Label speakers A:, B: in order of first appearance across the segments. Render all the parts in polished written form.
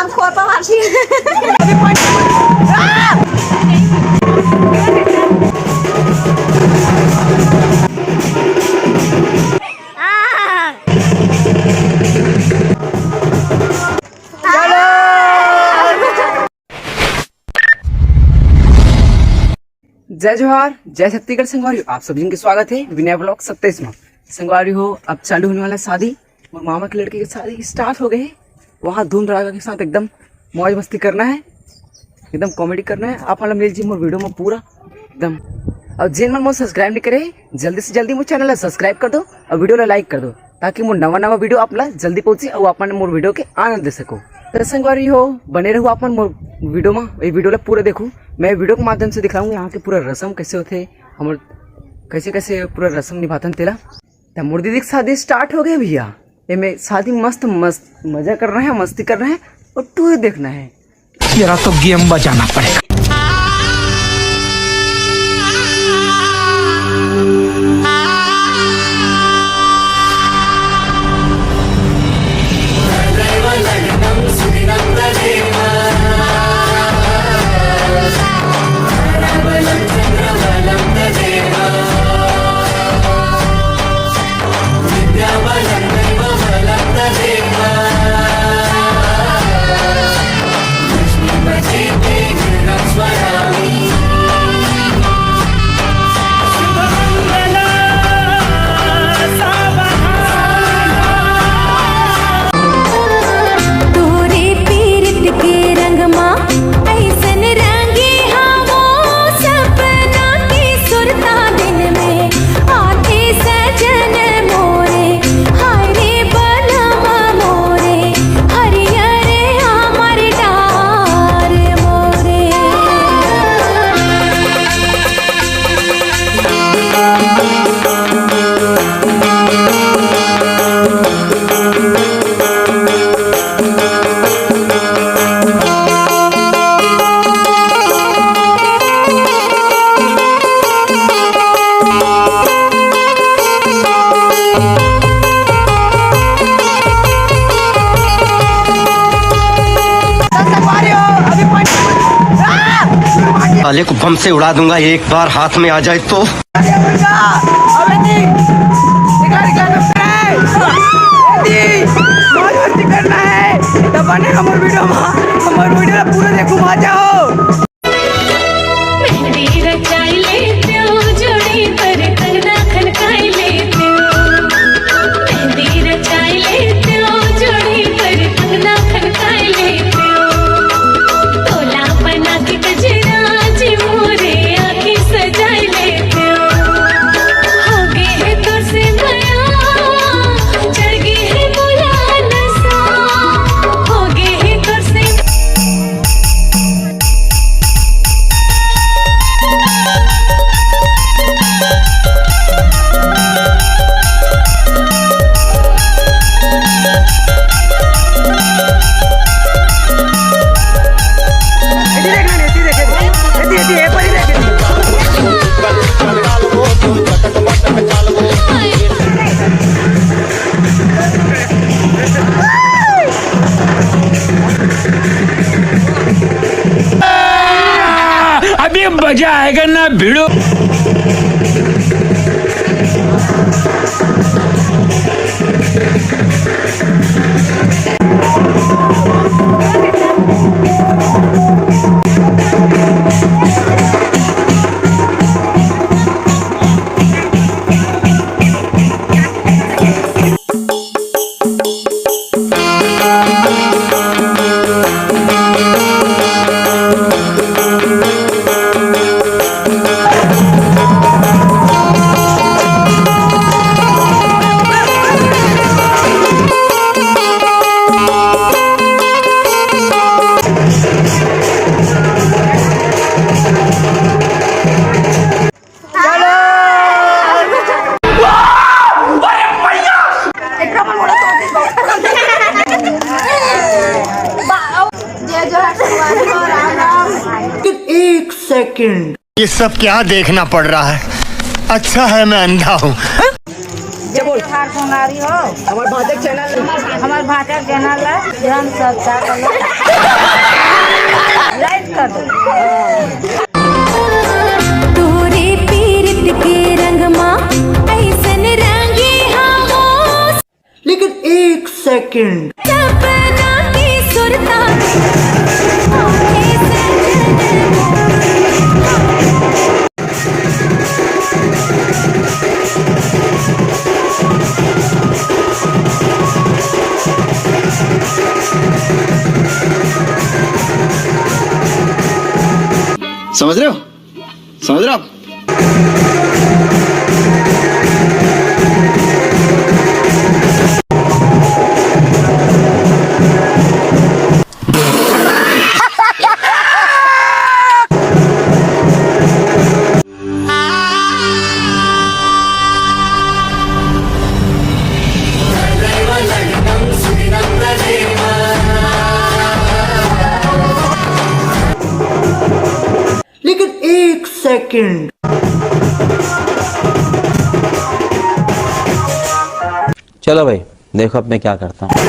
A: हम खोर पर हारसी
B: जय जोहार, जय छत्तीसगढ़ संगवारी। आप सभी का स्वागत है विनय ब्लॉग 27वां। संगवारी हो, अब चालू होने वाला शादी और मामा के लड़के की शादी स्टार्ट हो गई है। वहाँ धूम धड़ाका के साथ एकदम मौज मस्ती करना है, एकदम कॉमेडी करना है। आप वाला मिल जी मोर वीडियो में पूरा एकदम। और जिन मन मोर सब्सक्राइब नहीं करे जल्दी से जल्दी मोर चैनल सब्सक्राइब कर दो और वीडियो ला लाइक कर दो, ताकि मोर नवा वीडियो आप ला जल्दी पहुंचे और आप मोर वीडियो के आनंद दे सको। तो संगवारी हो, बने रहो आप मोर वीडियो में, ये वीडियो ला पूरा देखो। मैं वीडियो के माध्यम से दिखाऊंगा यहाँ के पूरा रस्म कैसे होते, हम कैसे कैसे पूरा रस्म निभाते तेला। तो मोर दीदी की शादी स्टार्ट हो गई भैया। ये में शादी मस्त मस्त मजा कर रहे हैं, मस्ती कर रहे हैं और टू देखना है।
C: तेरा तो गेम बजाना पड़ेगा।
D: साले को बम से उड़ा दूंगा एक बार हाथ में आ जाए तो।
B: करना है तो बने हमारे वीडियो पूरा देखो, मजा हो।
C: अभी मजा आएगा ना भिड़ो। एक सेकंड,
D: ये सब क्या देखना पड़ रहा है? अच्छा है मैं अंधा हूँ।
A: जब बिहार सोनारी हो
B: हमारे भाटक चैनल
A: हमारे भाटक चैनल है, हम सब
C: सेकंड।
A: सपना की सुरता आंखें
E: समझ रहे हो? समझ रहे हो आप?
C: लेकिन एक सेकंड।
F: चलो भाई देखो अब मैं क्या करता हूँ।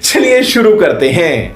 G: चलिए शुरू करते हैं।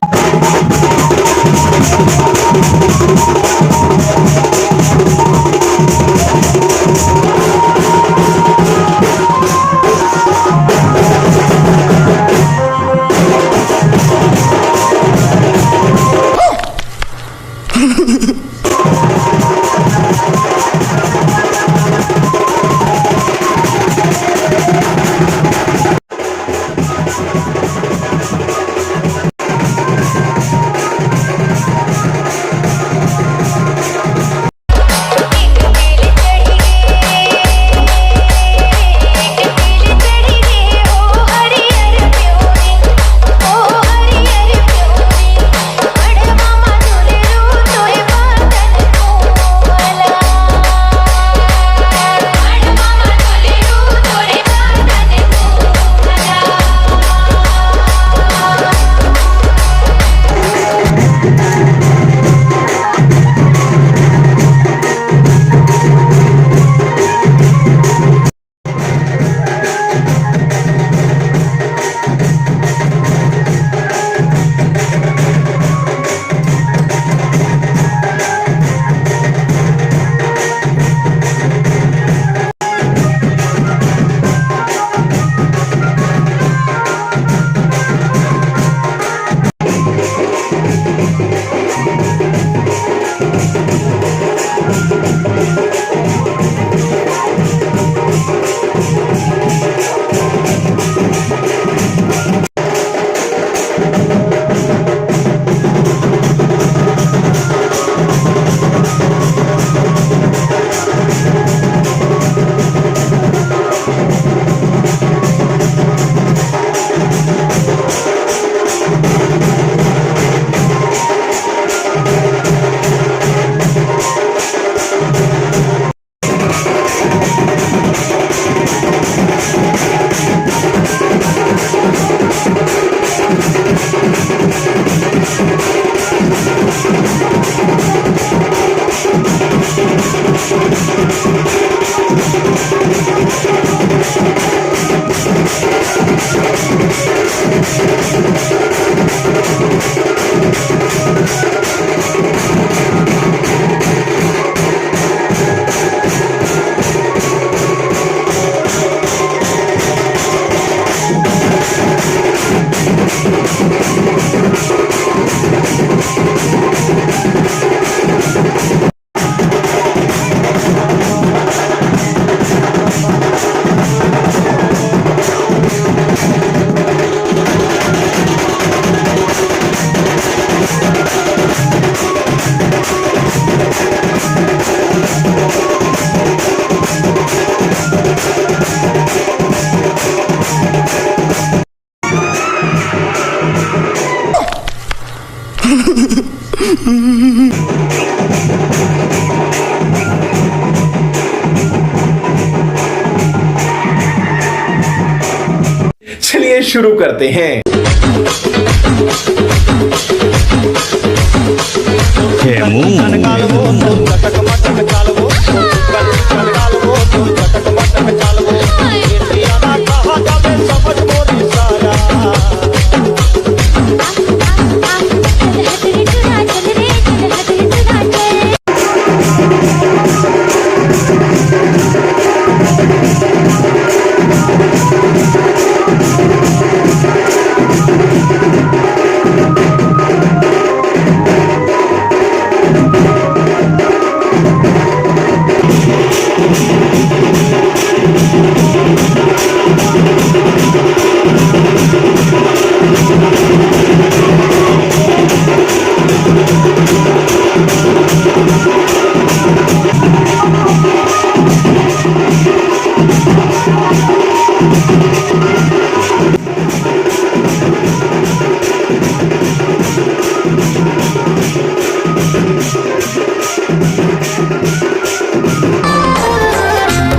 G: चलिए शुरू करते हैं।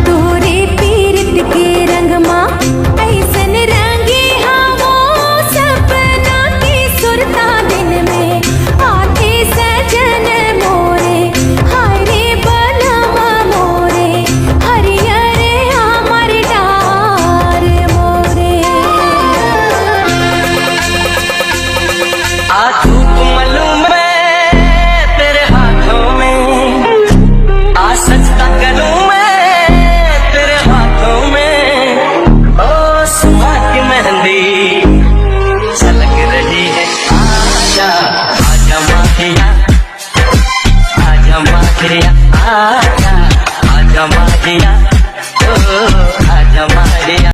A: तोरे पीरत के रंग माँ ऐसन रंगे हवो सपना के सुरता दिन में आके सजन मोरे हाय रे बनवा मोरे हरियर हमर डार मोरे
H: आज धूप मलूम मैं तेरे हाथों में, आज सजदा करूं मैं तेरे हाथों में। ओ सुबह की मेहंदी झलक रही है, आजा आजा माहिया, आजा माहिया, आजा आजा माहिया, ओ आजा माहिया।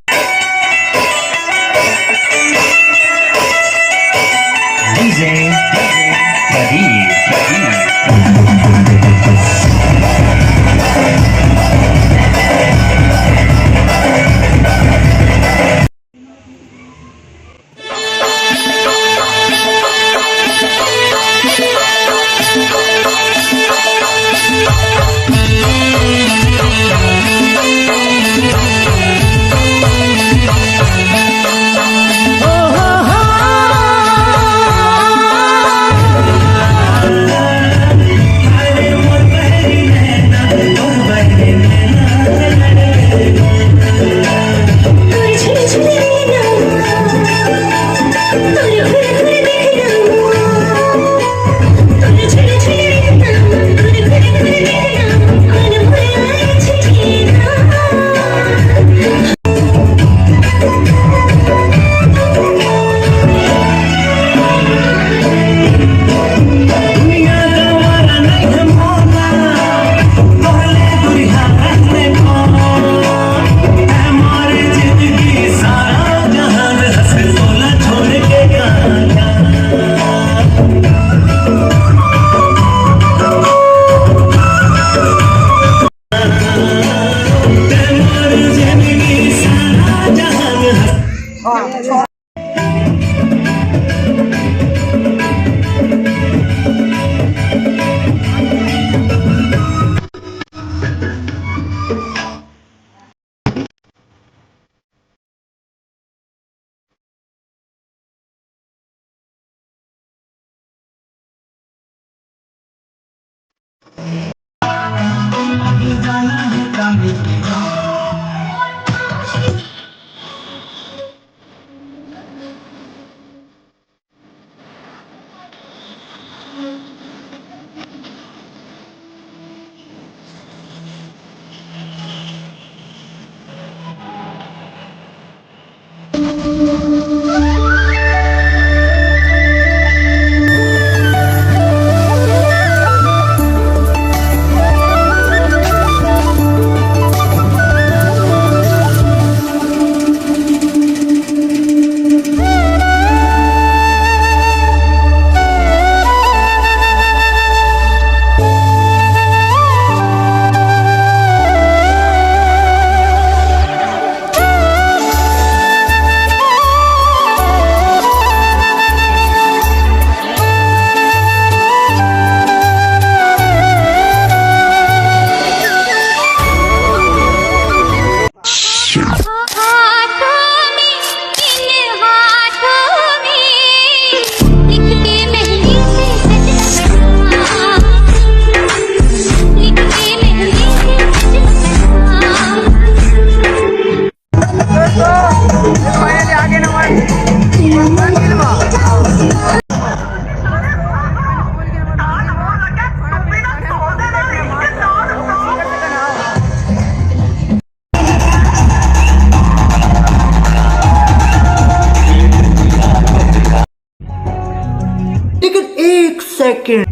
C: second.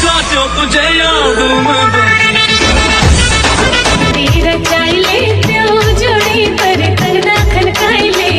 H: सोचो तुझे याद में
A: तेरा चाइले प्यो जोड़ी पर करना खनकाइले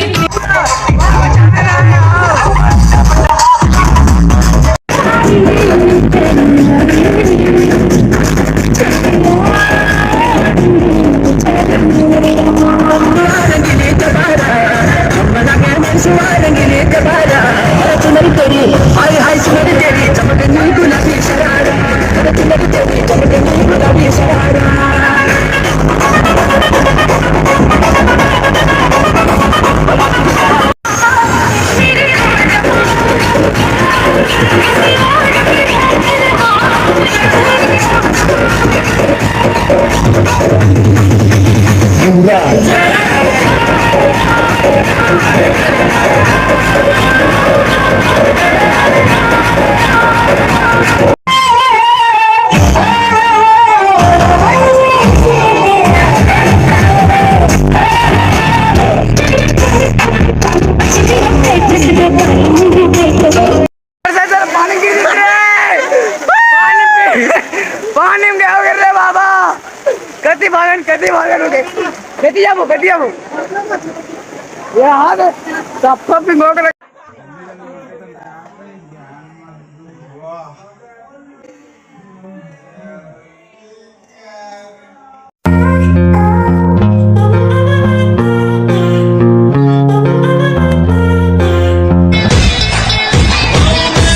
B: पानी गिर पानी में क्या कर रहे बाबा कति भागन हो गए कति जाबो ये हाथ सब पिंगो कर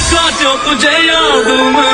H: सोचो तुझे याद में